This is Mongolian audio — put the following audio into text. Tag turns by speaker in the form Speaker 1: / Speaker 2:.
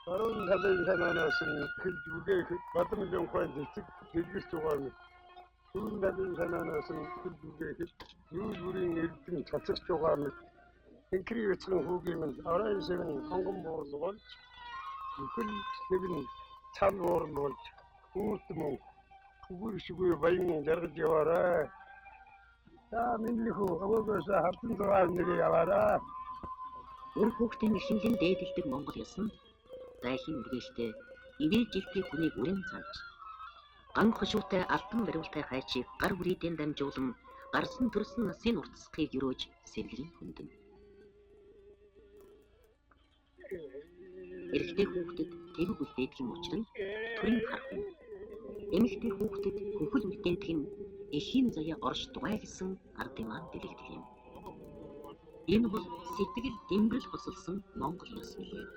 Speaker 1: Баруун талын санаанаас нь хэлж үгээх Батмилын ухаан цэцэг дэлгэрч байгаа мэт. Зүүн талын санаанаас нь хэлж үгээх юу бүрийн эрдэн цацагч байгаа мэт. Инкри өцгөн хүүгийн минь орой сэвэн хонгон буурлал болж бүхэл сэвэн цал буурлал болж үүрт мөн үгүй шүгүй баян жаргаж яваарай. За минлихүү өгөөс хатан зураг нэг яваарай.
Speaker 2: Үр хүүхдийн шинлэн дээдэлдэг Монгол ёс нь зайлшин үргээштэй ивэл жилтний хүнийг үрэн цааж ган хошуутай алтан бариултай хайчийг гар бүрийдэн дамжуулан гарсан төрсөн насын уртсахыг юрөөж сэвлэрийн хүндэн. Эрэгтэй хүүхдэд тэгү үлдээдэг юм учир нь төрийн харах юм. Эмэгтэй хүүхдэд хөхөл үлдээдэг нь эхийн заяа орш дугайлсан ард юмаа дэлгэрдэг юм. Энэ бол сэтгэл дэмбэрэл босолсон Монгол ёс билээ.